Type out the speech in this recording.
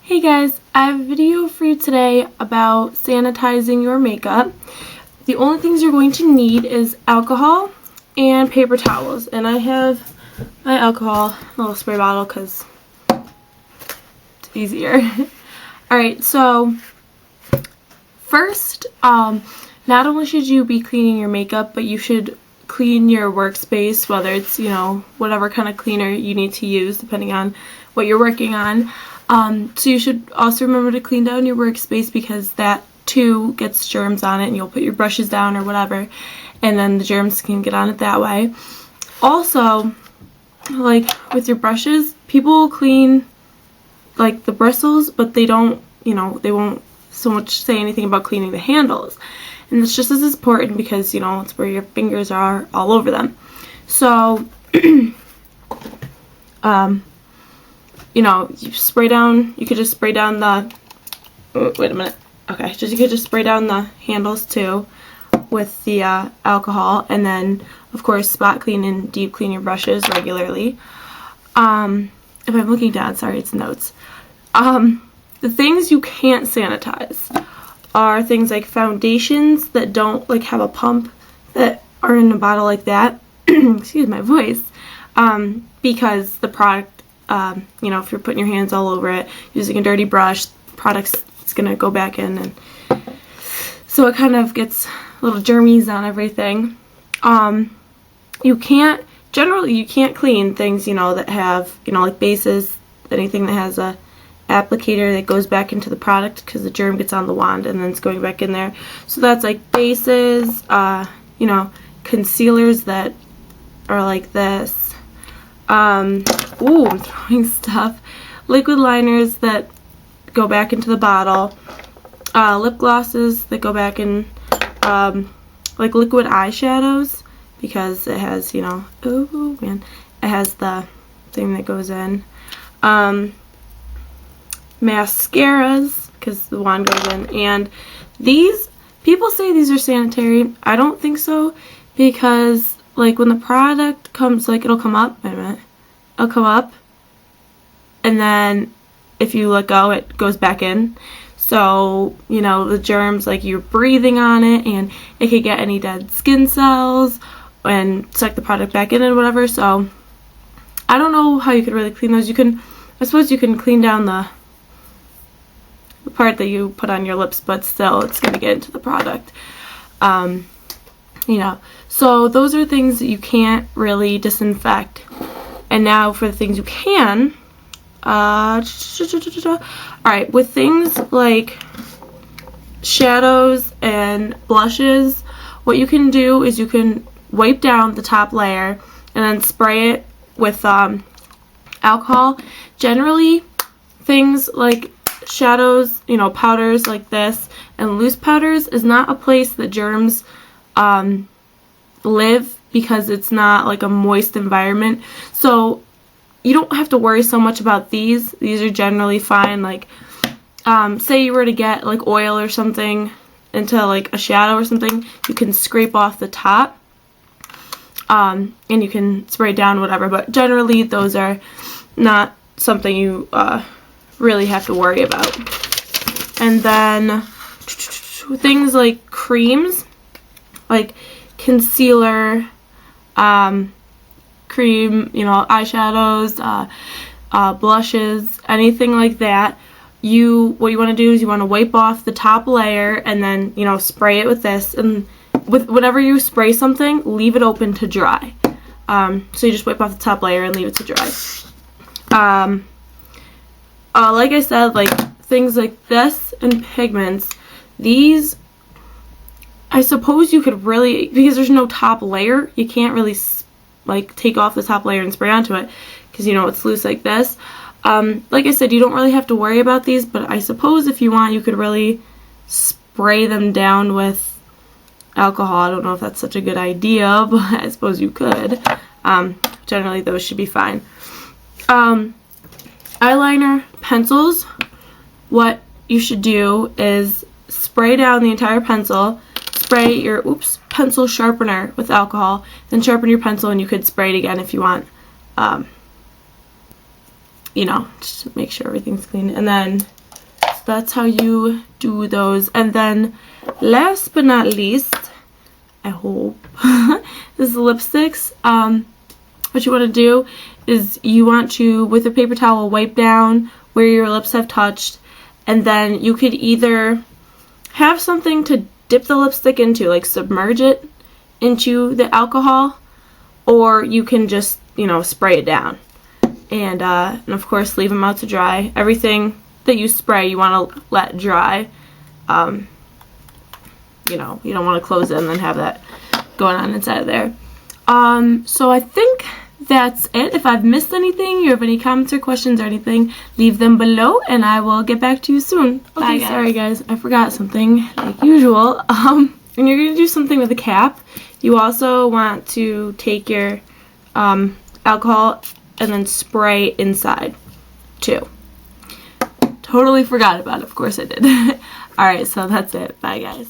Hey guys, I have a video for you today about sanitizing your makeup. The only things you're going to need is alcohol and paper towels. And I have my alcohol, a little spray bottle because it's easier. Alright, so first, not only should you be cleaning your makeup, but you should clean your workspace, whether it's, whatever kind of cleaner you need to use depending on what you're working on. So you should also remember to clean down your workspace because that too gets germs on it, and you'll put your brushes down or whatever, and then the germs can get on it that way. Also, like with your brushes, people clean like the bristles, but they don't, they won't so much say anything about cleaning the handles. And it's just as important because, it's where your fingers are all over them. So, you spray down, you could just spray down the, wait a minute, okay, you could just spray down the handles too with the alcohol, and then of course spot clean and deep clean your brushes regularly. If I'm looking down, sorry, it's notes. The things you can't sanitize are things like foundations that don't have a pump that are in a bottle like that. Excuse my voice. Because the product, if you're putting your hands all over it, using a dirty brush, the product's gonna go back in, and so it kind of gets little germies on everything. You can't clean things, that have, like bases, anything that has a applicator that goes back into the product, because the germ gets on the wand and then it's going back in there. So that's like bases, concealers that are like this. I'm throwing stuff. Liquid liners that go back into the bottle. Lip glosses that go back in, like liquid eyeshadows, because it has, it has the thing that goes in. Mascaras, because the wand goes in. And these, people say these are sanitary. I don't think so, because when the product comes, it'll come up, wait a minute, it'll come up, and then if you let go, it goes back in. So, the germs, you're breathing on it, and it could get any dead skin cells and suck the product back in and whatever. So, I don't know how you could really clean those. I suppose you can clean down the part that you put on your lips, but still, it's going to get into the product. So those are things that you can't really disinfect. And now for the things you can, alright, with things like shadows and blushes, what you can do is you can wipe down the top layer and then spray it with alcohol. Generally, things like shadows, powders like this, and loose powders is not a place that germs live, because it's not a moist environment. So you don't have to worry so much about these. These are generally fine. Say you were to get oil or something into a shadow or something, you can scrape off the top, and you can spray down whatever, but generally those are not something you really have to worry about. And then things like creams, like concealer, cream, eyeshadows, blushes, anything like that. What you want to do is you want to wipe off the top layer and then, spray it with this. And whenever you spray something, leave it open to dry. So you just wipe off the top layer and leave it to dry. Like I said, things like this and pigments, these, I suppose you could really, because there's no top layer, you can't really take off the top layer and spray onto it, because it's loose like this. Like I said, you don't really have to worry about these, but I suppose if you want, you could really spray them down with alcohol. I don't know if that's such a good idea, but I suppose you could. Generally those should be fine. Eyeliner, pencils, what you should do is spray down the entire pencil, spray your pencil sharpener with alcohol, then sharpen your pencil, and you could spray it again if you want. you know, just make sure everything's clean. And then so that's how you do those. And then last but not least, I hope, is the lipsticks. What you want to do is you want to, with a paper towel, wipe down where your lips have touched, and then you could either have something to dip the lipstick into, like submerge it into the alcohol, or you can just, you know, spray it down. And of course leave them out to dry. Everything that you spray you want to let dry. You know, you don't want to close it and then have that going on inside of there. So I think that's it. If I've missed anything, you have any comments or questions or anything, leave them below and I will get back to you soon. Okay, guys. Sorry guys, I forgot something like usual. And you're going to do something with the cap. You also want to take your alcohol and then spray inside too. Totally forgot about it. Of course I did. Alright, so that's it. Bye guys.